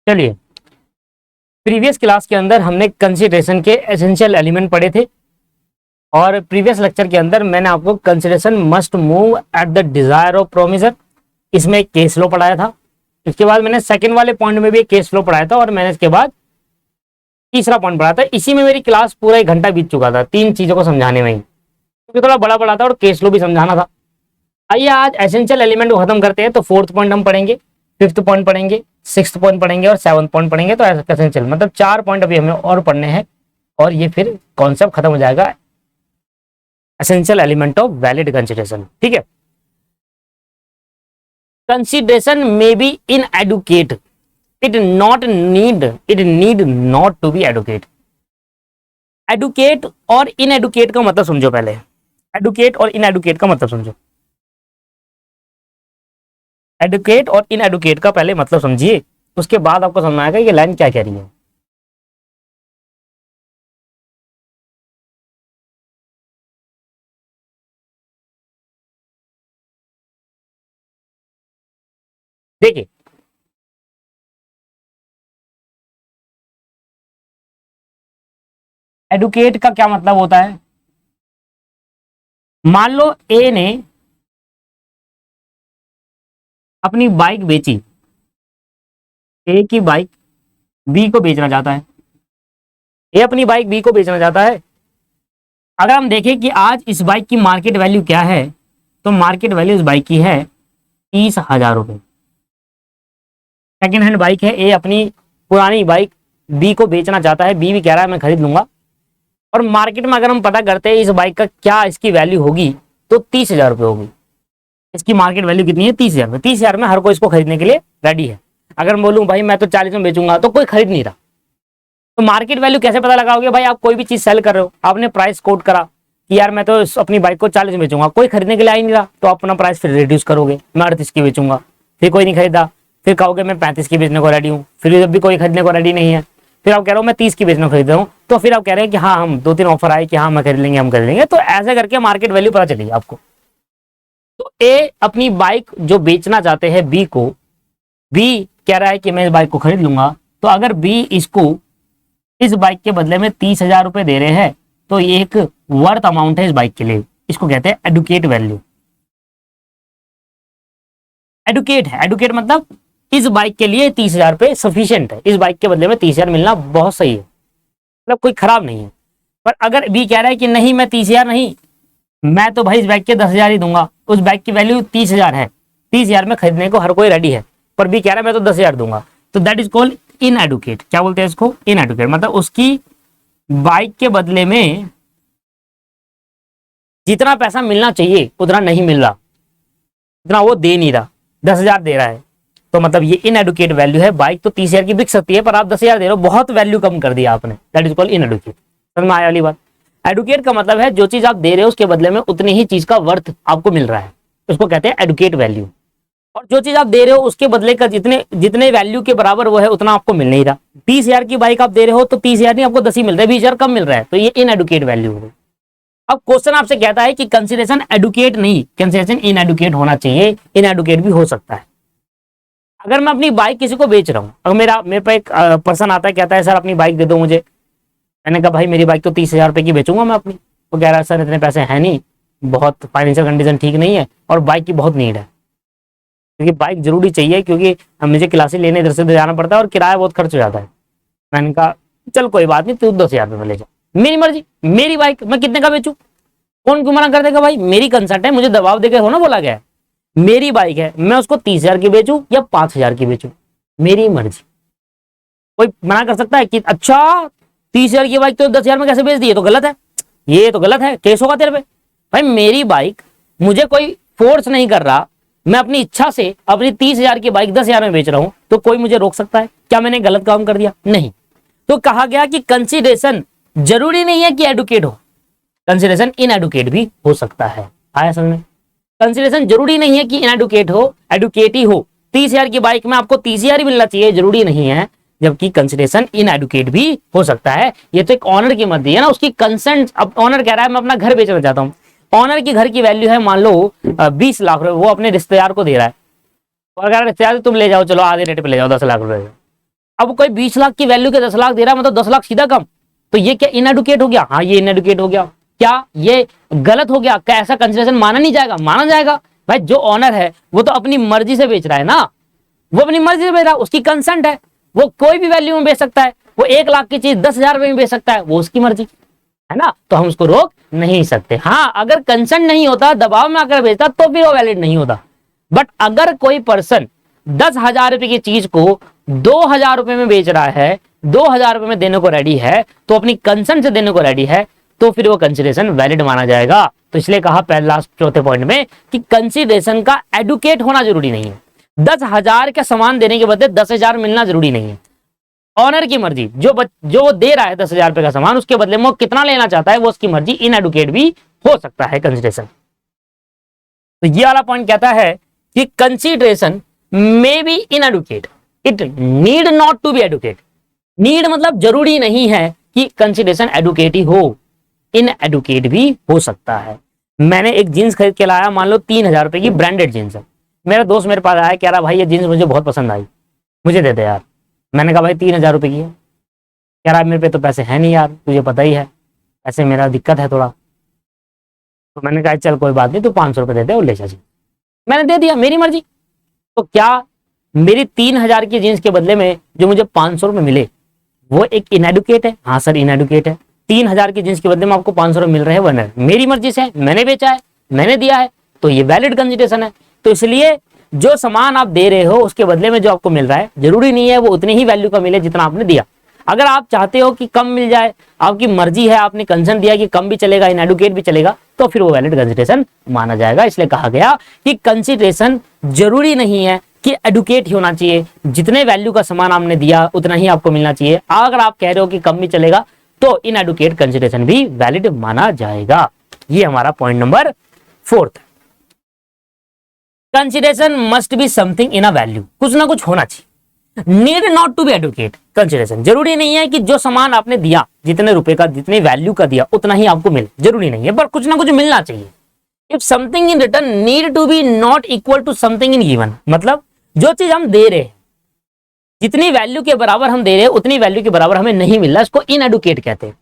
चलिए, previous class के अंदर हमने कंसीडरेशन के एसेंशियल एलिमेंट पढ़े थे और प्रीवियस लेक्चर के अंदर मैंने आपको consideration must move at the desire of promisor, इसमें एक केस फ्लो पढ़ाया था। इसके बाद मैंने सेकंड वाले पॉइंट में भी एक केस फ्लो पढ़ाया था और मैंने इसके बाद तीसरा पॉइंट पढ़ाया था। इसी में मेरी क्लास पूरा 1 घंटा बीत चुका था तीन चीजों को समझाने में ही, क्योंकि थोड़ा बड़ा बड़ा था और केस फ्लो भी समझाना था। आइए आज एसेंशियल एलिमेंट को खत्म करते हैं। तो 4th पॉइंट हम पढ़ेंगे, 5th पॉइंट पढ़ेंगे, 6th पॉइंट पढ़ेंगे और 7th पॉइंट पढ़ेंगे। तो एसेंशियल मतलब 4 पॉइंट अभी हमें और पढ़ने हैं और ये फिर कॉन्सेप्ट खत्म हो जाएगा essential element of valid consideration. ठीक है, consideration may be inadequate, it need not to be adequate. Adequate और इनएडुकेट का मतलब समझो पहले। एडुकेट और इनएडुकेट का मतलब समझो। एडुकेट और इनएडुकेट का पहले मतलब समझिए, उसके बाद आपको समझ आएगा ये लाइन क्या कह रही है। देखिए, एडुकेट का क्या मतलब होता है। मान लो ए ने अपनी बाइक बेची, ए की बाइक बी को बेचना चाहता है। ए अपनी बाइक बी को बेचना चाहता है। अगर हम देखें कि आज इस बाइक की मार्केट वैल्यू क्या है, तो मार्केट वैल्यू इस बाइक की है 30,000 रुपये। सेकेंड हैंड बाइक है, ए अपनी पुरानी बाइक बी को बेचना चाहता है, बी भी कह रहा है मैं खरीद लूंगा। और मार्केट में अगर हम पता करते हैं इस बाइक का क्या इसकी वैल्यू होगी, तो 30,000 रुपये होगी। इसकी मार्केट वैल्यू कितनी है? 30,000 में। 30,000 में हर कोई इसको खरीदने के लिए रेडी है। अगर मैं बोलूं भाई मैं तो 40 में बेचूंगा, तो कोई खरीद नहीं रहा। तो मार्केट वैल्यू कैसे पता लगाओगे? भाई आप कोई भी चीज सेल कर रहे हो, आपने प्राइस कोट करा कि यार मैं तो अपनी बाइक को 40 में बेचूंगा, कोई खरीदने के लिए आ ही नहीं रहा, तो आप अपना प्राइस फिर रिड्यूस करोगे, मैं 38 की बेचूंगा। फिर कोई नहीं खरीदा, फिर कहोगे मैं 35 की बेचने को रेडी हूँ, फिर जब भी कोई खरीदने को रेडी नहीं है, फिर आप कह रहे हो मैं 30 की बेचने को खरीद रहा हूँ, तो फिर आप कह रहे हैं कि हाँ हम 2-3 ऑफर आए कि हाँ हम खरीद लेंगे, हम खरीद लेंगे। तो ऐसे करके मार्केट वैल्यू पता चलेगी आपको। तो ए अपनी बाइक जो बेचना चाहते हैं बी को, बी कह रहा है कि मैं इस बाइक को खरीद लूंगा, तो अगर बी इसको इस बाइक के बदले में 30,000 रुपए दे रहे हैं, तो ये एक वर्थ अमाउंट है इस बाइक के लिए। इसको कहते हैं एडुकेट वैल्यू। एडुकेट है, एडुकेट मतलब इस बाइक के लिए 30,000 रुपए सफिशियंट है, इस बाइक के बदले में 30,000 मिलना बहुत सही है, मतलब कोई खराब नहीं है। पर अगर बी कह रहा है कि नहीं मैं 30,000 नहीं, मैं तो भाई इस बाइक के 10,000 ही दूंगा, उस बाइक की वैल्यू 30,000 है, 30,000 में खरीदने को हर कोई रेडी है, पर बी कह रहा है मैं तो 10,000 दूंगा, तो दैट इज कॉल्ड इनएडुकेट। क्या बोलते हैं इसको? इनएडुकेट। मतलब उसकी बाइक के बदले में जितना पैसा मिलना चाहिए उतना नहीं मिल रहा, उतना वो दे नहीं रहा, 10,000 दे रहा है, तो मतलब ये इनएडुकेट वैल्यू है। बाइक तो 30,000 की बिक सकती है, पर आप 10,000 दे रहे हो, बहुत वैल्यू कम कर दिया आपने, दैट इज कॉल्ड इनएडुकेट। समझ में आया वाली बात? एडुकेट का मतलब है जो चीज आप दे रहे हो उसके बदले में उतनी ही चीज का वर्थ आपको मिल रहा है, उसको कहते हैं एडुकेट वैल्यू। और जो चीज आप दे रहे हो उसके बदले का जितने वैल्यू के बराबर वो है उतना आपको मिल नहीं रहा। 30,000 की बाइक आप दे रहे हो तो 30,000 नहीं, आपको 10 ही मिल रहा है, 20,000 कम मिल रहा है, तो ये इनएडुकेट वैल्यू है। अब क्वेश्चन आपसे कहता है कि कंसीडरेशन एडुकेट नहीं, कंसीडरेशन इनएडुकेट होना चाहिए, इनएडुकेट भी हो सकता है। अगर मैं अपनी बाइक किसी को बेच रहा हूँ, अगर मेरे पे एक पर्सन आता है कहता है सर अपनी बाइक दे दो मुझे, मैंने कहा भाई मेरी बाइक तो 30,000 रुपए की बेचूंगा मैं अपनी, वो कह रहा है सर इतने पैसे हैं नहीं, बहुत फाइनेंशियल कंडीशन ठीक नहीं है और बाइक की बहुत नीड है, क्योंकि बाइक जरूरी चाहिए, क्योंकि मुझे क्लासेस लेने इधर से जाना पड़ता है और किराया बहुत खर्च हो जाता है। मैंने कहा चल कोई बात नहीं, तू 10,000 रुपये में ले जा, मेरी मर्जी, मेरी बाइक मैं कितने का बेचूं, कौन क्यों मना कर देगा? भाई मेरी कंसर्ट है, मुझे दबाव देकर हो ना बोला गया है, मेरी बाइक है, मैं उसको 30,000 की बेचूं या 5,000 की बेचूं, मेरी मर्जी। कोई मना कर सकता है कि अच्छा 30,000 की बाइक तो 10,000 में कैसे बेच दी? ये तो गलत है, ये तो गलत है, केस होगा तेरे पे। भाई मेरी बाइक, मुझे कोई फोर्स नहीं कर रहा, मैं अपनी इच्छा से अपनी 30,000 की बाइक 10,000 में बेच रहा हूं, तो कोई मुझे रोक सकता है? क्या मैंने गलत काम कर दिया? नहीं। तो कहा गया कि कंसीडरेशन जरूरी नहीं है कि एडुकेट हो, कंसीडरेशन इनएडुकेट भी हो सकता है। आया समझ में? कंसीडरेशन जरूरी नहीं है कि इनएडुकेट हो, एडुकेट ही हो। 30,000 की बाइक में आपको 30,000 ही मिलना चाहिए, जरूरी नहीं है, जबकि कंसीडरेशन इनएडुकेट भी हो सकता है। ये तो एक ऑनर की मत दी है ना, उसकी कंसेंट। अब ऑनर कह रहा है मैं अपना घर बेचना चाहता हूँ, ऑनर की घर की वैल्यू है मान लो 20 लाख रुपए, वो अपने रिश्तेदार को दे रहा है, और अगर रिश्तेदार तुम ले जाओ, चलो आधे रेट पे ले जाओ 10 लाख रुपए, अब कोई 20 लाख की वैल्यू के 10 लाख दे रहा है, मतलब 10 लाख सीधा कम, तो ये क्या इनएडुकेट हो गया? हाँ, ये इनएडुकेट हो गया। क्या ये गलत हो गया? क्या ऐसा कंसिडरेशन माना नहीं जाएगा? माना जाएगा। भाई जो ऑनर है वो तो अपनी मर्जी से बेच रहा है ना, वो अपनी मर्जी से बेच रहा है, उसकी कंसेंट है, वो कोई भी वैल्यू में बेच सकता है। वो 1 लाख की चीज 10,000 रुपए में बेच सकता है, वो उसकी मर्जी है ना, तो हम उसको रोक नहीं सकते। हाँ, अगर कंसेंट नहीं होता, दबाव में आकर बेचता, तो फिर वो वैलिड नहीं होता। बट अगर कोई पर्सन 10,000 रुपए की चीज को 2,000 रुपए में बेच रहा है, 2,000 रुपए में देने को रेडी है, तो अपनी कंसेंट से देने को रेडी है, तो फिर वो कंसिडरेशन वैलिड माना जाएगा। तो इसलिए कहा पहला चौथे पॉइंट में कि कंसिडरेशन का एडुकेट होना जरूरी नहीं है। 10,000 का सामान देने के बदले 10,000 मिलना जरूरी नहीं है। ऑनर की मर्जी, जो वो दे रहा है 10,000 रुपए का सामान, उसके बदले में वो कितना लेना चाहता है, वो उसकी मर्जी। इनएडुकेट भी हो सकता है कंसिडरेशन। तो ये वाला पॉइंट कहता है कि consideration may be inadequate, it need not to be adequate. Need मतलब जरूरी नहीं है कि कंसिडरेशन एडुकेट ही हो, इनएडुकेट भी हो सकता है। मैंने एक जींस खरीद के लाया, मान लो 3,000 रुपए की ब्रांडेड जींस है। मेरा दोस्त मेरे पास आया, कह रहा भाई ये जींस मुझे बहुत पसंद आई, मुझे दे दे यार। मैंने कहा भाई 3,000 रुपए की है। कह रहा मेरे पे तो पैसे है नहीं यार, तुझे पता ही है, ऐसे मेरा दिक्कत है थोड़ा। तो मैंने कहा चल कोई बात नहीं, तू 500 रुपए दे दे और ले जा। मैंने दे दिया, मेरी मर्जी। तो क्या मेरी 3,000 की जींस के बदले में जो मुझे 500 रुपए मिले, वो एक इनएडुकेट है? हाँ सर इनएडुकेट है। 3,000 की जींस के बदले में आपको 500 रुपए मिल रहे हैं, वरना मेरी मर्जी से है, मैंने बेचा है, मैंने दिया है, तो ये वैलिड कंसिडरेशन है। तो इसलिए जो सामान आप दे रहे हो उसके बदले में जो आपको मिल रहा है, जरूरी नहीं है वो उतनी ही वैल्यू का मिले जितना आपने दिया। अगर आप चाहते हो कि कम मिल जाए, आपकी मर्जी है, आपने कंसेंट दिया कि कम भी चलेगा, इनएडुकेट भी चलेगा, तो फिर वो वैलिड कंसिडरेशन माना जाएगा। इसलिए कहा गया कि कंसिडरेशन जरूरी नहीं है कि एडुकेट ही होना चाहिए, जितने वैल्यू का सामान आपने दिया उतना ही आपको मिलना चाहिए। अगर आप कह रहे हो कि कम भी चलेगा, तो इनएडुकेट कंसिडरेशन भी वैलिड माना जाएगा। ये हमारा point number 4। Consideration must be something in a value, कुछ ना कुछ होना चाहिए। Need not to be adequate consideration, जरूरी नहीं है कि जो सामान आपने दिया, जितने रुपए का, जितनी वैल्यू का दिया, उतना ही आपको मिले, जरूरी नहीं है, पर कुछ ना कुछ मिलना चाहिए। If something in return need to be not equal to something in given, मतलब जो चीज हम दे रहे हैं, जितनी वैल्यू के बराबर हम दे रहे हैं, उतनी वैल्यू के बराबर हमें नहीं मिल रहा, इसको इनएडुकेट कहते हैं।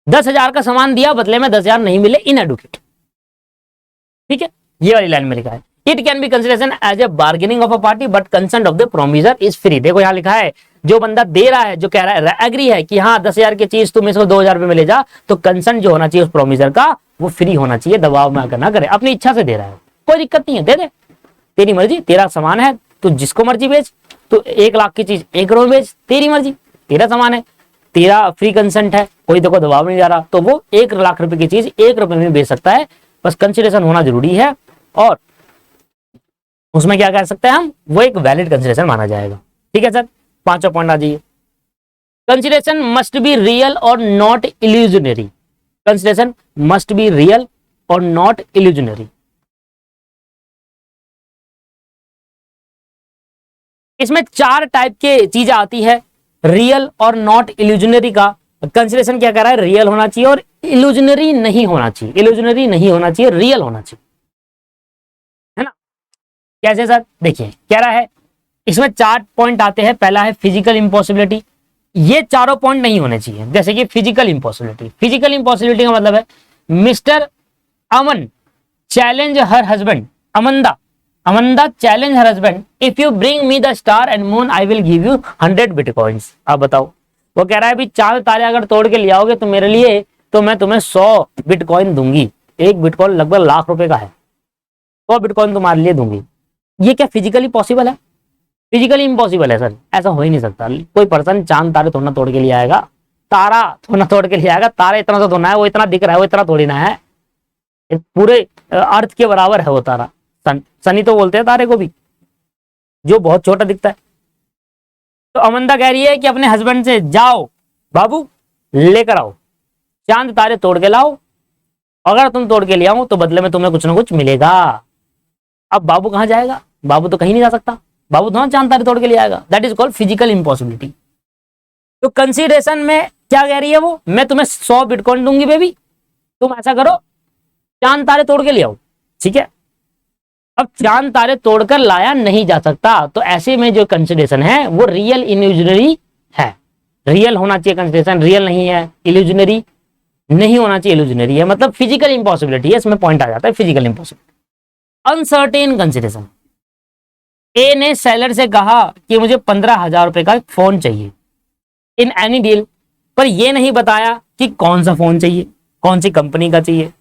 10,000 का सामान दिया, बदले में 10,000 नहीं मिले, इनएडुकेट। ठीक है, ये वाली लाइन में लिखा है it can be consideration as a bargaining of a party but consent of the promisor is free. देखो यहाँ लिखा है, जो बंदा दे रहा है, जो कह रहा है, एग्री है कि हाँ 10,000 की चीज तुम इसको 2,000 रुपए में ले जा, तो कंसेंट जो होना चाहिए उस प्रोमिसर का, वो फ्री होना चाहिए, दबाव में आकर ना करे, अपनी इच्छा से दे रहा है, कोई दिक्कत नहीं है, दे दे, तेरी मर्जी, तेरा सामान है, तू जिसको मर्जी बेच, तू 1 लाख की चीज 1 करोड़ बेच, तेरी मर्जी, तेरा सामान है, तेरा फ्री कंसेंट है, कोई देखो दबाव नहीं जा रहा, तो वो 1 लाख रुपए की चीज 1 रुपए में बेच सकता है। बस कंसिडरेशन होना जरूरी है, और उसमें क्या कह सकते हैं हम, वो एक वैलिड कंसिडरेशन माना जाएगा। ठीक है सर, 5वां पॉइंट आ जाइए। कंसिडरेशन मस्ट बी रियल और not illusionary. Consideration must be real और नॉट इल्यूजनरी। इसमें 4 टाइप के चीजें आती है, रियल और नॉट इल्यूजनरी का। कंसिडरेशन क्या कर रहा है, रियल होना चाहिए और इल्यूजनरी नहीं होना चाहिए, इल्यूजनरी नहीं होना चाहिए, रियल होना चाहिए, है ना। कैसे सर, देखिए कह रहा है, इसमें 4 पॉइंट आते हैं। पहला है फिजिकल इम्पॉसिबिलिटी, ये चारों पॉइंट नहीं होने चाहिए। जैसे कि फिजिकल इम्पॉसिबिलिटी, फिजिकल इम्पॉसिबिलिटी का मतलब है mister Aman challenge her husband, अमंदा challenge her husband, if you bring me the star and moon I will give you 100 bitcoins. आप बताओ, वो कह रहा है भी चांद तारे अगर तोड़ के ले आओगे तो मेरे लिए, तो मैं तुम्हें 100 बिटकॉइन दूंगी। 1 बिटकॉइन लगभग लाख रुपए का है, 100 बिटकॉइन तुम्हारे लिए दूंगी। ये क्या फिजिकली पॉसिबल है? फिजिकली इम्पॉसिबल है सर, ऐसा हो ही नहीं सकता। कोई पर्सन चांद तारे थोड़ा तोड़ के लिए आएगा, तारा थोड़ा तोड़ के लिए आएगा, तारा इतना सा थोड़ा है, वो इतना दिख रहा है, वो इतना थोड़ी ना है, पूरे अर्थ के बराबर है वो तारा। सनी तो बोलते हैं तारे को भी, जो बहुत छोटा दिखता है। तो अमंदा कह रही है कि अपने हस्बैंड से, जाओ बाबू लेकर आओ, चांद तारे तोड़ के लाओ, अगर तुम तोड़ के ले आओ तो बदले में तुम्हें कुछ ना कुछ मिलेगा। अब बाबू कहां जाएगा? बाबू तो कहीं नहीं जा सकता, बाबू तो चांद तारे तोड़ के ले आएगा। That is called physical impossibility. तो कंसिडरेशन में क्या कह रही है वो, मैं तुम्हें 100 बिटकॉइन दूंगी बेबी, तुम ऐसा करो चांद तारे तोड़ के ले आओ। ठीक है, अब चांद तारे तोड़कर लाया नहीं जा सकता, तो ऐसे में जो कंसिडरेशन है वो रियल इल्यूजनरी रियल होना चाहिए कंसिडरेशन, रियल नहीं है, इल्यूजनरी नहीं होना चाहिए, इल्यूजनरी है, मतलब फिजिकल इंपॉसिबिलिटी है, इसमें पॉइंट आ जाता है फिजिकल इंपॉसिबिलिटी। अनसर्टेन कंसिडरेशन, ए ने सेलर से कहा कि मुझे 15,000 रुपए का फोन चाहिए इन एनी डील, पर यह नहीं बताया कि कौन सा फोन चाहिए, कौन सी कंपनी का चाहिए,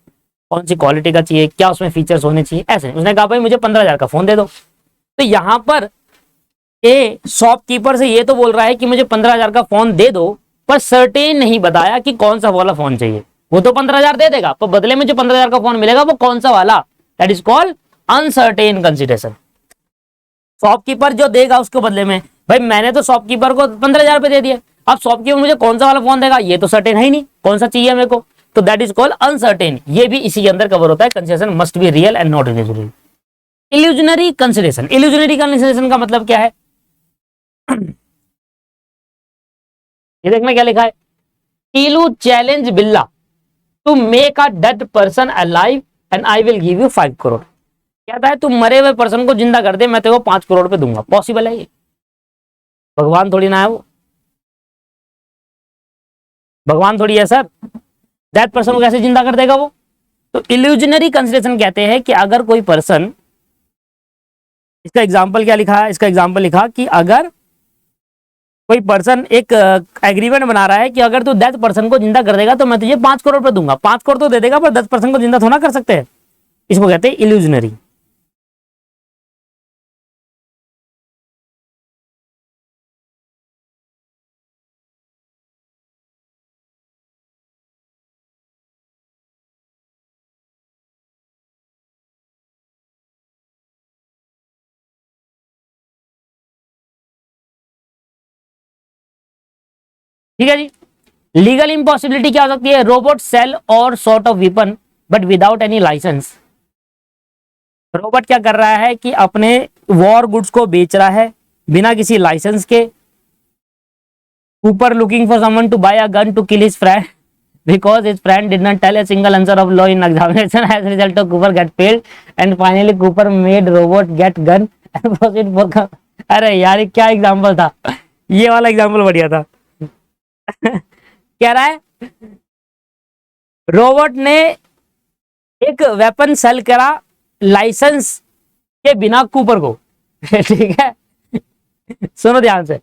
कौन सी क्वालिटी का चाहिए, क्या उसमें फीचर्स होने चाहिए, ऐसे उसने कहा भाई मुझे 15,000 का फोन दे दो। तो यहां पर ए शॉपकीपर से ये तो बोल रहा है कि मुझे 15,000 का फोन दे दो, पर सर्टेन नहीं बताया कि कौन सा वाला फोन चाहिए। वो तो 15,000 दे देगा, पर बदले में जो 15,000 का फोन मिलेगा वो कौन सा वाला, that is called uncertain consideration. Shopkeeper जो देगा उसके बदले में, भाई मैंने तो शॉपकीपर को 15,000 रुपए दे दिए, अब शॉपकीपर मुझे कौन सा वाला फोन देगा ये तो सर्टेन है ही नहीं, कौन सा चाहिए मेरे को, तो दैट इज कॉल्ड अनसर्टेन। ये भी इसी के अंदर कवर होता है, consideration must be real and not illusionary. Illusionary consideration, illusionary consideration का मतलब क्या है, ये देखना क्या लिखा है, Tilu challenge Billa to make a dead person alive and I will give you 5 crore. कहता है तू मरे हुए पर्सन को जिंदा कर दे, मैं तेरे को 5 करोड़ पे दूंगा। पॉसिबल है ये? भगवान थोड़ी ना है वो, भगवान थोड़ी है सर, दैट पर्सन को कैसे जिंदा कर देगा वो। तो इल्यूजनरी कंसिडरेशन कहते हैं कि अगर कोई पर्सन, इसका एग्जांपल क्या लिखा है, इसका एग्जांपल लिखा कि अगर कोई पर्सन एक एग्रीमेंट बना रहा है कि अगर तू 10 पर्सन को जिंदा कर देगा तो मैं तुझे 5 करोड़ रुपए दूंगा। 5 करोड़ तो दे देगा पर 10 पर्सन को जिंदा थोड़ा कर सकते हैं, इसको कहते हैं इल्यूजनरी। ठीक है जी। लीगल इम्पॉसिबिलिटी क्या हो सकती है, रोबोट सेल और sort of weapon but without any license. Robot क्या कर रहा है कि अपने वॉर गुड्स को बेच रहा है बिना किसी लाइसेंस के। ऊपर looking for someone to buy a gun to kill his friend because his friend did not tell a single answer of law in examination. As a result of Cooper get failed and finally Cooper made robot get gun and proceed for अरे यार ये क्या example था, ये वाला example बढ़िया था। कह रहा है रोबोट ने एक वेपन सेल करा लाइसेंस के बिना कूपर को। ठीक है, सुनो ध्यान से,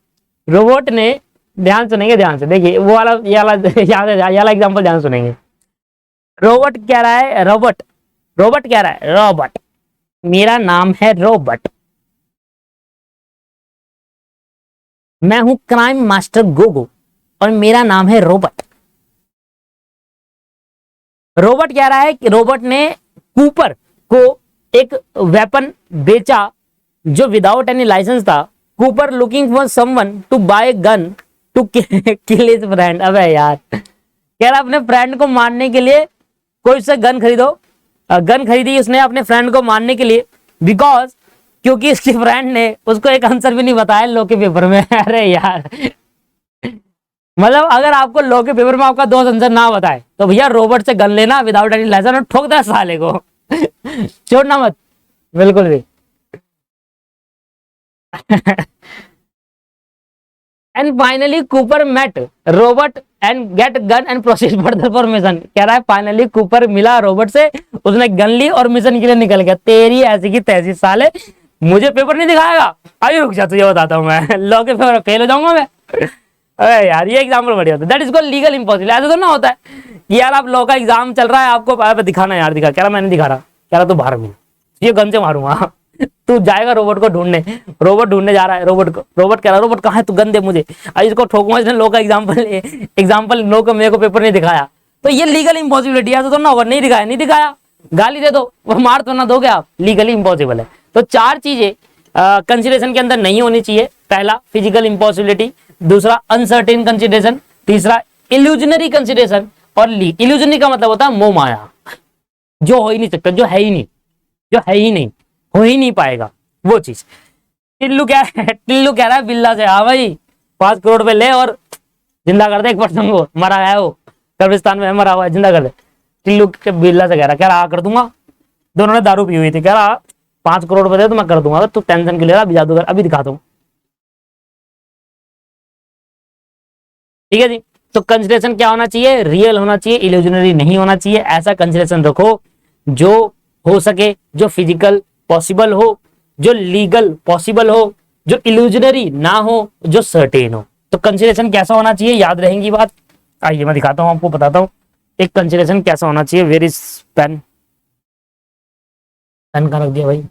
रोबोट ने, ध्यान सुनेंगे ध्यान से, देखिए वो वाला ये वाला एग्जांपल ध्यान सुनेंगे। रोबोट कह रहा है, रोबोट रोबोट कह रहा है, रोबोट मेरा नाम है रोबोट, मैं हूं क्राइम मास्टर गोगो और मेरा नाम है रोबोट। रोबोट कह रहा है कि रोबोट ने कूपर को एक वेपन बेचा जो विदाउट एनी लाइसेंस था। Cooper looking for someone to buy gun to kill his friend. अबे यार, कह रहा अपने फ्रेंड को मारने के लिए कोई उससे गन खरीदो, गन खरीदी उसने अपने फ्रेंड को मारने के लिए, बिकॉज क्योंकि इसकी फ्रेंड ने उसको एक आंसर भी नहीं बताया लॉ के पेपर में। अरे यार, मतलब अगर आपको लॉ के पेपर में आपका दोस्त आंसर ना बताए तो भैया रोबोट से गन लेना विदाउट एनी लाइसेंस और ठोक दे साले को। छोड़ना मत बिल्कुल भी। And finally Cooper met robot and get gun and proceed further for mission. कह रहा है फाइनली कूपर मिला रोबोट से, उसने गन ली और मिशन के लिए निकल गया। तेरी ऐसी की तैसी साले, मुझे पेपर नहीं दिखाएगा, अभी रुक जा तुझे बताता हूँ मैं, लॉ के पेपर फेल हो जाऊंगा मैं। अरे यार ये एग्जाम्पल बढ़िया होता है, that is called legal impossible. ऐसा तो ना होता है यार, आप लॉ का एग्जाम चल रहा है, आपको दिखाना यार, दिखा, कह रहा मैंने दिखा रहा, कह रहा तू बाहर मिल, ये गन से मारूंगा। तू जाएगा रोबोट को ढूंढने, रोबोट ढूंढने जा रहा है रोबोट को, रोबोट कह रहा है रोबोट कहाँ है, तू गन दे मुझे, आज इसको ठोकूंगा, इसने लो का एग्जाम्पल लो का मेरे को पेपर नहीं दिखाया, तो ये लीगल इम्पॉसिबिलिटी है। तो ना होगा, नहीं दिखाया, नहीं दिखाया, गाली दे दो, वो मार तो ना दोगे आप, लीगली इम्पॉसिबल है। तो 4 चीजें कंसिडरेशन के अंदर नहीं होनी चाहिए। पहला फिजिकल इम्पॉसिबिलिटी, दूसरा अनसर्टेन कंसिडरेशन, तीसरा इल्यूजनरी कंसिडरेशन, और इल्यूजनरी का मतलब होता है मोह माया, जो हो ही नहीं सकता, जो है ही नहीं, जो है ही नहीं, हो ही नहीं पाएगा वो चीज। टिल्लू कह रहा है बिल्ला से, हाँ भाई 5 करोड़ रुपए ले और जिंदा कर दे एक पर्सन को, मरा है वो कब्रिस्तान में, मरा हुआ है, जिंदा कर दे। टिल्लू बिल्ला से कह रहा कर दूंगा। दोनों ने दारू पी हुई थी, कह रहा 5 करोड़ रुपए दे तो मैं कर दूंगा, तू टेंशन क्यों ले रहा, अभी जादूगर अभी दिखा दूं। ठीक है जी। तो कंसिडरेशन क्या होना चाहिए, रियल होना चाहिए, इल्यूजनरी नहीं होना चाहिए। ऐसा कंसिडरेशन रखो जो हो सके, जो फिजिकल पॉसिबल हो, जो लीगल पॉसिबल हो, जो इल्यूजनरी ना हो, जो सर्टेन हो। तो कंसिडरेशन कैसा होना चाहिए, याद रहेंगी बात। आइए मैं दिखाता हूं, आपको बताता हूं एक कंसिडरेशन कैसा होना चाहिए। वेयर इज पेन, पेन कहाँ रख दिया भाई।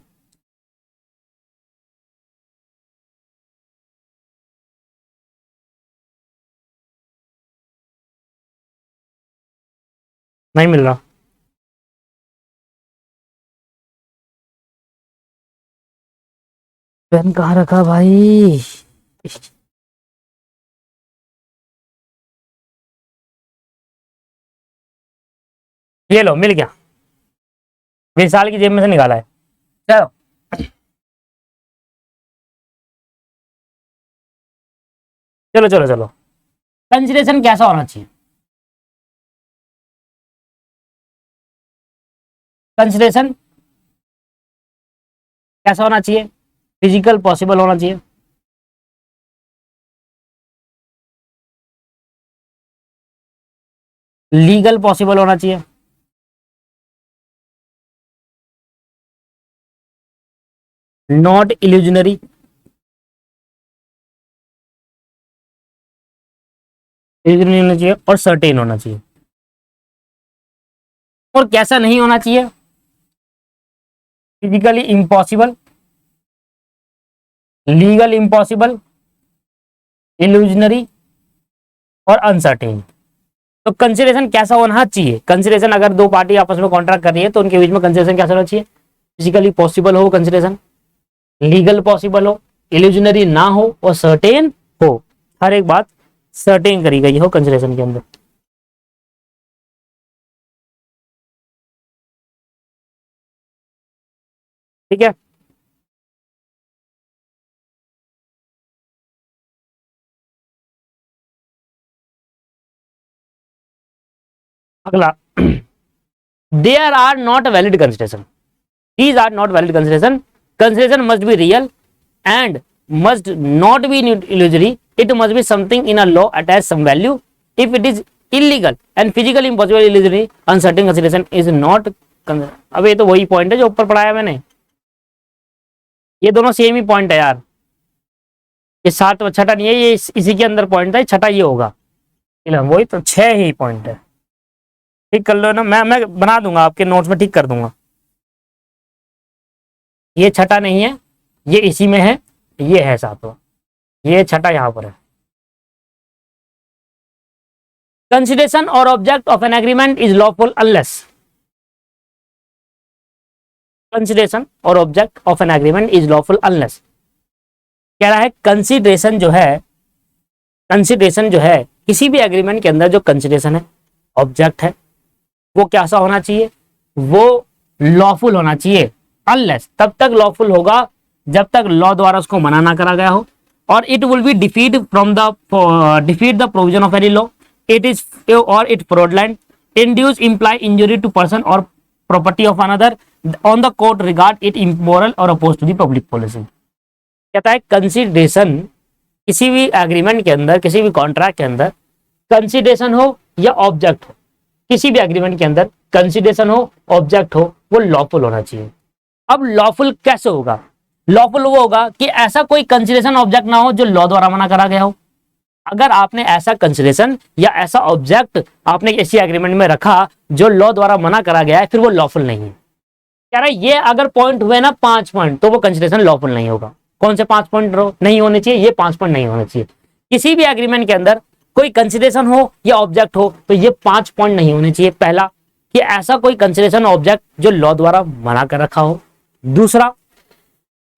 नहीं मिल रहा, पेन कहाँ रखा भाई। ये लो, मिल गया, विशाल की जेब में से निकाला है। चलो चलो चलो चलो, कंसिडरेशन कैसा होना चाहिए, कंसिडरेशन कैसा होना चाहिए, फिजिकल पॉसिबल होना चाहिए, लीगल पॉसिबल होना चाहिए, नॉट इल्यूजनरी, इल्यूजनरी होना चाहिए, और सर्टेन होना चाहिए। और कैसा नहीं होना चाहिए, physically impossible, legal impossible, illusionary और अनसर्टेन। तो कंसिडरेशन कैसा होना चाहिए, कंसिडरेशन अगर दो पार्टी आपस में कॉन्ट्रैक्ट कर रही है तो उनके बीच में कंसिडरेशन कैसा होना चाहिए, फिजिकली पॉसिबल हो कंसिडरेशन, लीगल पॉसिबल हो, इल्यूजनरी ना हो और सर्टेन हो। हर एक बात सर्टेन करी गई हो कंसिडरेशन के अंदर। ठीक है, अगला there are not valid consideration, these are not valid consideration, consideration must be real and must not be illusory, it must be something in a law attach some value, if it is illegal and physically impossible illusory uncertain consideration is not। अब ये तो वही point है जो ऊपर पढ़ाया मैंने, ये दोनों सेम ही पॉइंट है यार, ये सात छठा नहीं है, ये इसी के अंदर पॉइंट था, छठा ये होगा, वही तो छह ही पॉइंट है। ठीक कर लो ना, मैं बना दूंगा आपके नोट्स में, ठीक कर दूंगा। ये छठा नहीं है, ये इसी में है, ये है सातवां, ये छठा यहां पर है। Consideration or object of an agreement is lawful unless, consideration or object of an agreement is lawful unless, कह रहा है कंसिडरेशन जो है, कंसिडरेशन जो है किसी भी एग्रीमेंट के अंदर जो कंसिडरेशन है, ऑब्जेक्ट है, वो कैसा होना चाहिए, वो लॉफुल होना चाहिए। अनलेस, तब तक लॉफुल होगा जब तक लॉ द्वारा उसको मना ना करा गया हो, or it will be defeat from the defeat the provision of any law, it is or it fraudulent, induce imply injury to person or property of another on the court regard it immoral or oppose to the public policy. कहता है consideration किसी भी agreement के अंदर, किसी भी contract के अंदर कंसिडरेशन हो या ऑब्जेक्ट हो, किसी भी एग्रीमेंट के अंदर कंसिडरेशन हो, ऑब्जेक्ट हो, वो लॉफुल होना चाहिए। अब लॉफुल कैसे होगा, लॉफुल वो होगा कि ऐसा कोई कंसिडरेशन ऑब्जेक्ट ना हो जो लॉ द्वारा मना करा गया हो। अगर आपने ऐसा कंसिडरेशन या ऐसा ऑब्जेक्ट आपने इसी एग्रीमेंट में रखा जो लॉ द्वारा मना करा गया है, फिर वो लॉफुल नहीं है। कह रहा है ये अगर पॉइंट हुए ना 5 पॉइंट, तो वो कंसिडरेशन लॉफुल नहीं होगा। कौन से 5 पॉइंट नहीं होने चाहिए, ये 5 पॉइंट नहीं होने चाहिए। किसी भी एग्रीमेंट के अंदर कोई कंसिडरेशन हो या ऑब्जेक्ट हो तो ये 5 पॉइंट नहीं होने चाहिए। पहला, कि ऐसा कोई कंसिडरेशन ऑब्जेक्ट जो लॉ द्वारा मना कर रखा हो। दूसरा,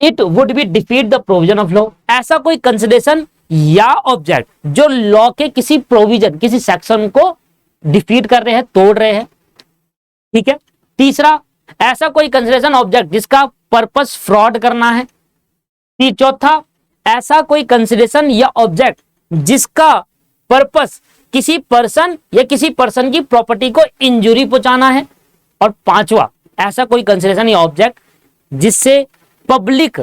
it would be defeat the provision of law, ऐसा कोई कंसिडरेशन या ऑब्जेक्ट जो लॉ के किसी प्रोविजन, किसी सेक्शन को डिफीट कर रहे हैं, तोड़ रहे हैं। ठीक है। तीसरा, ऐसा कोई कंसिडरेशन ऑब्जेक्ट जिसका पर्पस फ्रॉड करना है। चौथा, ऐसा कोई कंसिडरेशन या ऑब्जेक्ट जिसका पर्पस किसी पर्सन या किसी पर्सन की प्रॉपर्टी को इंजुरी पहुंचाना है। और पांचवा, ऐसा कोई कंसिडरेशन या ऑब्जेक्ट जिससे पब्लिक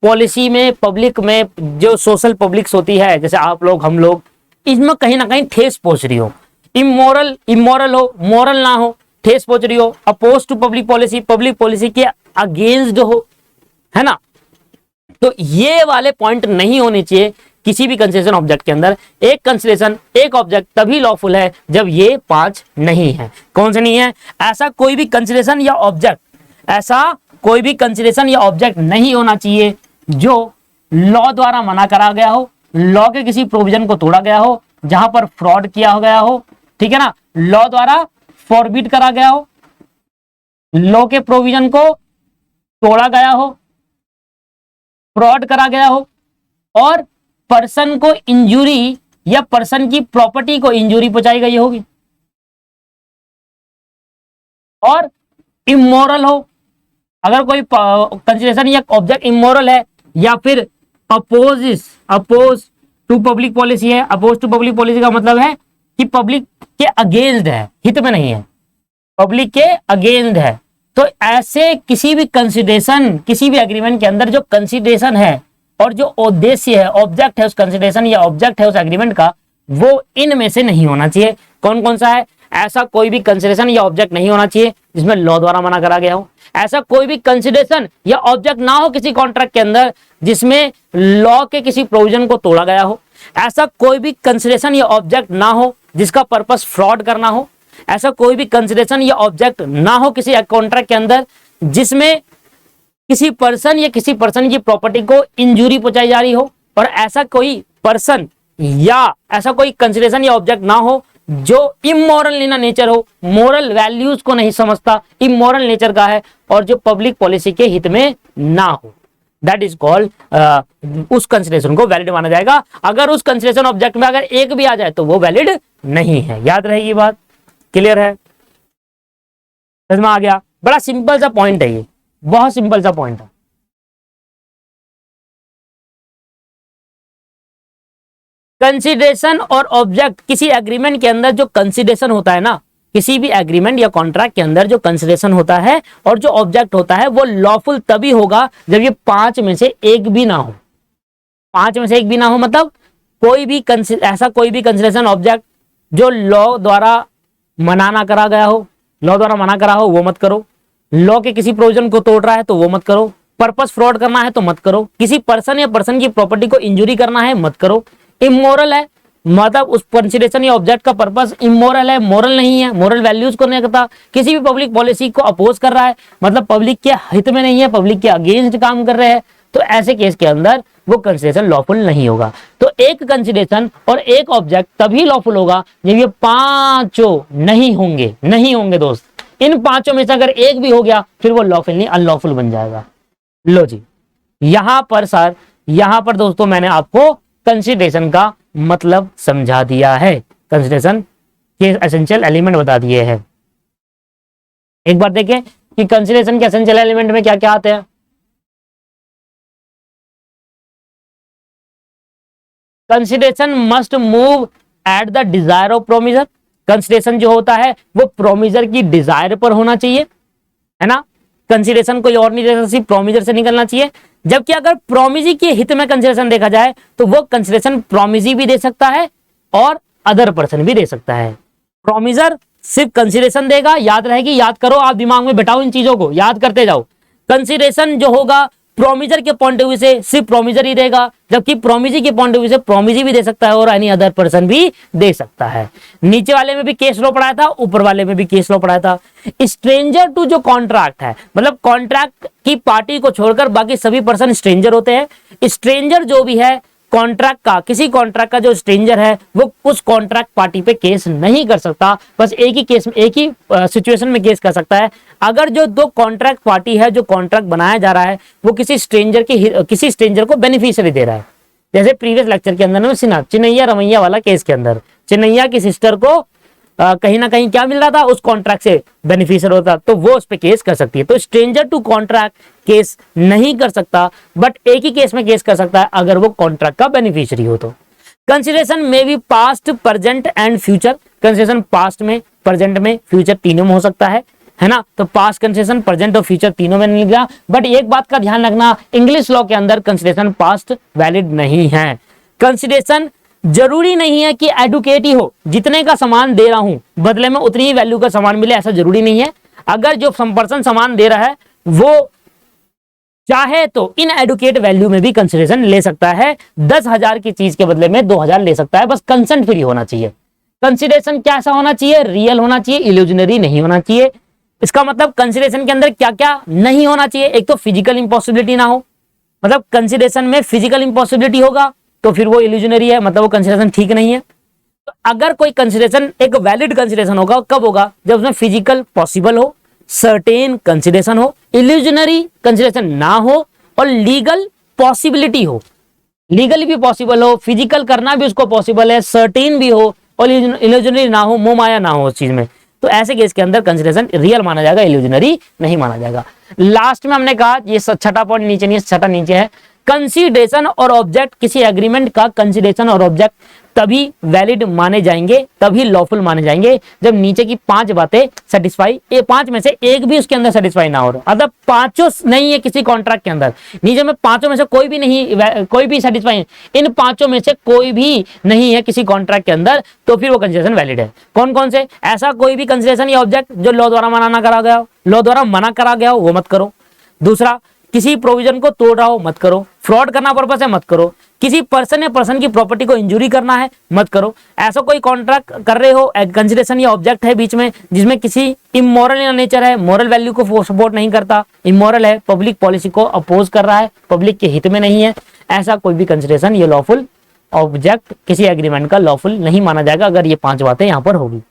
पॉलिसी में, पब्लिक में जो सोशल पब्लिक्स होती है, जैसे आप लोग, हम लोग, इसमें कहीं ना कहीं ठेस पहुंच रही हो, इमोरल इमोरल हो, मोरल ना हो, ठेस पहुंच रही हो, अपोज टू पब्लिक पॉलिसी के अगेंस्ट हो, है ना। तो ये वाले पॉइंट नहीं होने चाहिए किसी भी कंसिडरेशन ऑब्जेक्ट के अंदर। एक कंसिडरेशन, एक ऑब्जेक्ट तभी लॉफुल है जब ये 5 नहीं है। कौन से नहीं है? ऐसा कोई भी कंसिडरेशन या ऑब्जेक्ट, ऐसा कोई भी कंसिडरेशन या ऑब्जेक्ट नहीं होना चाहिए जो लॉ द्वारा मना करा गया हो, लॉ के किसी प्रोविजन को तोड़ा गया हो, जहां पर फ्रॉड किया गया हो, ठीक है ना, लॉ द्वारा फॉरबिड करा गया हो, लॉ के प्रोविजन को तोड़ा गया हो, फ्रॉड करा गया हो, और पर्सन को इंजुरी या पर्सन की प्रॉपर्टी को इंजुरी पहुंचाई गई होगी, और इमोरल हो। अगर कोई कंसिडरेशन या ऑब्जेक्ट इमोरल है या फिर अपोज टू पब्लिक पॉलिसी है। अपोज टू पब्लिक पॉलिसी का मतलब है कि पब्लिक के अगेंस्ट है, हित में नहीं है, पब्लिक के अगेंस्ट है। तो ऐसे किसी भी कंसिडरेशन, किसी भी एग्रीमेंट के अंदर जो कंसिडरेशन है और जो उद्देश्य है, ऑब्जेक्ट है उस कंसिडरेशन या ऑब्जेक्ट है उस एग्रीमेंट का, वो इनमें से नहीं होना चाहिए। कौन कौन सा है? ऐसा कोई भी कंसिडरेशन या ऑब्जेक्ट नहीं होना चाहिए जिसमें लॉ द्वारा मना करा गया हो। ऐसा कोई भी कंसिडरेशन या ऑब्जेक्ट ना हो किसी कॉन्ट्रैक्ट के अंदर जिसमें लॉ के किसी प्रोविजन को तोड़ा गया हो। ऐसा कोई भी कंसिडरेशन या ऑब्जेक्ट ना हो जिसका पर्पस फ्रॉड करना हो। ऐसा कोई भी कंसिडरेशन या ऑब्जेक्ट ना हो किसी कॉन्ट्रैक्ट के अंदर जिसमें किसी पर्सन या किसी पर्सन की प्रॉपर्टी को इंजुरी पहुंचाई जा रही हो। और ऐसा कोई पर्सन या ऐसा कोई कंसिडरेशन या ऑब्जेक्ट ना हो जो इमोरल इन नेचर हो, मोरल वैल्यूज को नहीं समझता, इमोरल नेचर का है और जो पब्लिक पॉलिसी के हित में ना हो। दैट इज कॉल्ड, उस कंसिडरेशन को वैलिड माना जाएगा। अगर उस कंसिडरेशन ऑब्जेक्ट में अगर एक भी आ जाए तो वो वैलिड नहीं है। याद रहेगी बात, क्लियर है, समझ में आ गया? बड़ा सिंपल सा पॉइंट है ये, बहुत सिंपल सा पॉइंट है। कंसिडरेशन और ऑब्जेक्ट, किसी एग्रीमेंट के अंदर जो कंसिडरेशन होता है ना, किसी भी एग्रीमेंट या कॉन्ट्रैक्ट के अंदर जो कंसिडरेशन होता है और जो ऑब्जेक्ट होता है वो लॉफुल तभी होगा जब ये 5 में से एक भी ना हो। 5 में से एक भी ना हो मतलब कोई भी ऐसा कोई भी कंसिडरेशन ऑब्जेक्ट जो लॉ द्वारा मना ना करा गया हो, लॉ द्वारा मना करा हो वो मत करो। लॉ के किसी प्रोविजन को तोड़ रहा है तो वो मत करो। पर्पस फ्रॉड करना है तो मत करो। किसी पर्सन या पर्सन की प्रॉपर्टी को इंजुरी करना है मत करो। इमोरल है मतलब उस कंसिडरेशन या ऑब्जेक्ट का पर्पस इमोरल है, मोरल नहीं है, मोरल वैल्यूज को नहीं रखता। किसी भी पब्लिक पॉलिसी को अपोज कर रहा है मतलब पब्लिक के हित में नहीं है, पब्लिक के अगेंस्ट काम कर रहे हैं, तो ऐसे केस के अंदर वो कंसिडरेशन लॉफुल नहीं होगा। तो एक कंसिडरेशन और एक ऑब्जेक्ट तभी लॉफुल होगा जब ये 5 नहीं होंगे दोस्त। इन 5 में से अगर एक भी हो गया फिर वो लॉफुल नहीं अनलॉफुल बन जाएगा। लो जी, यहां पर दोस्तों मैंने आपको कंसिडरेशन का मतलब समझा दिया है, कंसिडरेशन के एसेंशियल एलिमेंट बता दिए हैं। एक बार देखें कि कंसिडरेशन के एसेंशियल एलिमेंट में क्या क्या आते हैं। Consideration must move at the desire of promisor. Consideration जो होता है वो प्रोमिजर की डिजायर पर होना चाहिए, है ना। कंसिडरेशन कोई और नहीं दे सकता, सिर्फ प्रोमिजर से निकलना चाहिए। जबकि अगर प्रोमिजी के हित में कंसिडरेशन देखा जाए तो वो कंसिडरेशन प्रोमिजी भी दे सकता है और अदर पर्सन भी दे सकता है। प्रोमिजर सिर्फ कंसिडरेशन देगा, याद रहेगी, याद करो, आप दिमाग में बैठाओ, इन चीजों को याद करते जाओ। कंसिडरेशन जो होगा प्रोमिजर के पॉइंट ऑफ व्यू से सिर्फ प्रोमिजर ही देगा, जबकि प्रोमिजी के पॉइंट ऑफ व्यू से प्रोमिजी भी दे सकता है और एनी अदर पर्सन भी दे सकता है। नीचे वाले में भी केस लॉ पढ़ाया था, ऊपर वाले में भी केस लॉ पढ़ाया था। स्ट्रेंजर टू जो कॉन्ट्रैक्ट है मतलब कॉन्ट्रैक्ट की पार्टी को छोड़कर बाकी सभी पर्सन स्ट्रेंजर होते हैं। स्ट्रेंजर जो भी है कॉन्ट्रैक्ट का, किसी कॉन्ट्रैक्ट का जो स्ट्रेंजर है वो उस कॉन्ट्रैक्ट पार्टी पे केस नहीं कर सकता, बस एक ही केस में, एक ही सिचुएशन में केस कर सकता है अगर जो दो कॉन्ट्रैक्ट पार्टी है, जो कॉन्ट्रैक्ट बनाया जा रहा है वो किसी स्ट्रेंजर को बेनिफिशियरी दे रहा है। जैसे प्रीवियस लेक्चर के अंदर में चिन्नैया रमैया वाला केस के अंदर चिन्नैया की सिस्टर को कहीं ना कहीं क्या मिल रहा था, उस कॉन्ट्रैक्ट से बेनिफिशियर होता, तो वो उस पे केस कर सकती है। तो स्ट्रेंजर टू कॉन्ट्रैक्ट केस नहीं कर सकता, बट एक ही केस में केस कर सकता है अगर वो कॉन्ट्रैक्ट का बेनिफिशियरी हो तो। कंसिडरेशन में भी past, present and future. Consideration past में, प्रेजेंट में, फ्यूचर तीनों में हो सकता है ना। तो पास्ट कंसिडरेशन, प्रेजेंट और फ्यूचर तीनों में नहीं लिखा, बट एक बात का ध्यान रखना, इंग्लिश लॉ के अंदर कंसिडरेशन पास्ट वैलिड नहीं है। कंसिडरेशन जरूरी नहीं है कि एडुकेट ही हो, जितने का सामान दे रहा हूं बदले में उतनी ही वैल्यू का सामान मिले, ऐसा जरूरी नहीं है। अगर जो पर्सन सामान दे रहा है वो चाहे तो इन एडुकेट वैल्यू में भी कंसिडरेशन ले सकता है। 10,000 की चीज के बदले में 2,000 ले सकता है, बस कंसेंट फ्री होना चाहिए। कंसिडरेशन कैसा होना चाहिए? रियल होना चाहिए, इल्यूजनरी नहीं होना चाहिए। इसका मतलब कंसिडरेशन के अंदर क्या क्या नहीं होना चाहिए? एक तो फिजिकल इंपॉसिबिलिटी ना हो, मतलब कंसिडरेशन में फिजिकल इंपॉसिबिलिटी होगा तो फिर वो इल्यूजनरी है, मतलब वो कंसिडरेशन ठीक नहीं है। तो अगर कोई कंसिडरेशन एक वैलिड कंसिडरेशन होगा कब होगा? जब उसमें फिजिकल पॉसिबल हो, सर्टेन कंसिडरेशन हो, इल्यूजनरी कंसिडरेशन ना हो और लीगल पॉसिबिलिटी हो। लीगली भी पॉसिबल हो, फिजिकल करना भी उसको पॉसिबल है, सर्टेन भी हो और इल्यूजनरी ना हो, मोह माया ना हो उस चीज में, तो ऐसे केस के अंदर कंसिडरेशन रियल माना जाएगा, इल्यूजनरी नहीं माना जाएगा। लास्ट में हमने कहा ये छठा पॉइंट नीचे नहीं, छठा नीचे है, कंसीडरेशन और ऑब्जेक्ट, किसी एग्रीमेंट का कंसीडरेशन और ऑब्जेक्ट तभी वैलिड माने जाएंगे, तभी लॉफुल माने जाएंगे जब नीचे की 5 बातें सेटिस्फाई, ये 5 में से एक भी उसके अंदर सेटिस्फाई ना हो रहा, मतलब पांचों नहीं है किसी कॉन्ट्रैक्ट के अंदर, नीचे में पांचों में से कोई भी नहीं, कोई भी सेटिस्फाई, इन पांचों में से कोई भी नहीं है किसी कॉन्ट्रैक्ट के अंदर, तो फिर वो कंसीडरेशन वैलिड है। कौन कौन से? ऐसा कोई भी कंसीडरेशन या ऑब्जेक्ट जो लॉ द्वारा मना करा गया हो, लॉ द्वारा मना करा गया हो वो मत करो। दूसरा, किसी प्रोविजन को तोड़ रहा हो मत करो, फ्रॉड करना पर्पस है मत करो, किसी पर्सन या पर्सन की प्रॉपर्टी को इंजुरी करना है मत करो। ऐसा कोई कॉन्ट्रैक्ट कर रहे हो, कंसीडरेशन या ऑब्जेक्ट है बीच में जिसमें किसी इमोरल या नेचर है, मोरल वैल्यू को सपोर्ट नहीं करता, इमोरल है, पब्लिक पॉलिसी को अपोज कर रहा है, पब्लिक के हित में नहीं है, ऐसा कोई भी कंसीडरेशन ये लॉफुल ऑब्जेक्ट किसी एग्रीमेंट का लॉफुल नहीं माना जाएगा अगर ये 5 बातें यहां पर होगी।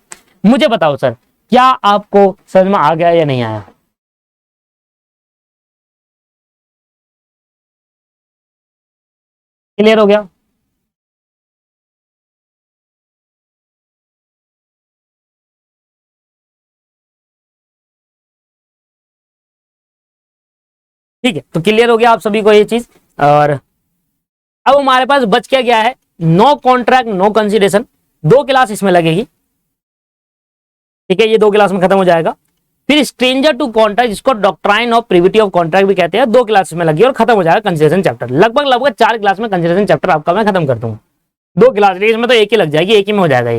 मुझे बताओ सर, क्या आपको समझ में आ गया या नहीं आया? क्लियर हो गया? ठीक है, तो क्लियर हो गया आप सभी को ये चीज। और अब हमारे पास बच क्या गया है? No contract no consideration, 2 class इसमें लगेगी। ठीक है, ये 2 क्लास में खत्म हो जाएगा। फिर स्ट्रेंजर टू कॉन्ट्रैक्ट, जिसको doctrine of privity of contract भी कहते हैं, 2 क्लास में लगी और खत्म हो जाएगा कंसीडरेशन चैप्टर। लगभग लगभग 4 क्लास में कंसीडरेशन चैप्टर आपका मैं खत्म कर दूंगा। 2 क्लास, इसमें तो एक ही लग जाएगी, एक ही में हो जाएगा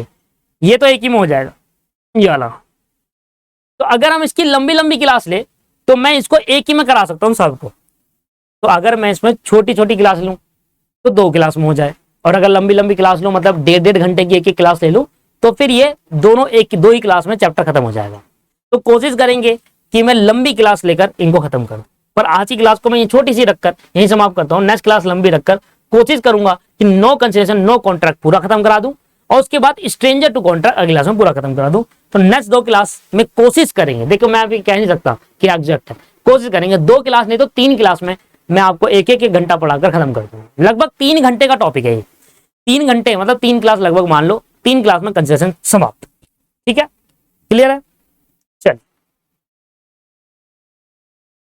ये तो एक ही में हो जाएगा ये वाला। तो अगर हम इसकी लंबी लंबी क्लास ले तो मैं इसको एक ही में करा सकता हूँ सबको। तो अगर मैं इसमें छोटी छोटी क्लास लूँ तो 2 क्लास में हो जाए, और अगर लंबी लंबी क्लास लूँ मतलब 1.5 घंटे की एक क्लास ले लूँ तो फिर ये दोनों 2 ही क्लास में चैप्टर खत्म हो जाएगा। तो कोशिश करेंगे कि मैं लंबी क्लास लेकर इनको खत्म करूं, पर आज की क्लास को मैं ये छोटी सी रखकर यहीं समाप्त करता हूं। नेक्स्ट क्लास लंबी रखकर कोशिश करूंगा कि नो कंसीडरेशन नो कॉन्ट्रैक्ट पूरा खत्म करा दूं और उसके बाद स्ट्रेंजर टू कॉन्ट्रैक्ट अगली क्लास में पूरा खत्म करा दूं। तो नेक्स्ट 2 क्लास में कोशिश करेंगे, देखो मैं अभी कह नहीं सकता कि एग्जैक्ट है, कोशिश करेंगे 2 क्लास नहीं तो 3 क्लास में मैं आपको एक घंटा पढ़ाकर खत्म कर दूंगा। लगभग 3 घंटे का टॉपिक है ये, 3 घंटे मतलब 3 क्लास लगभग मान लो, 3 क्लास में कंसीडरेशन समाप्त। ठीक है, क्लियर है?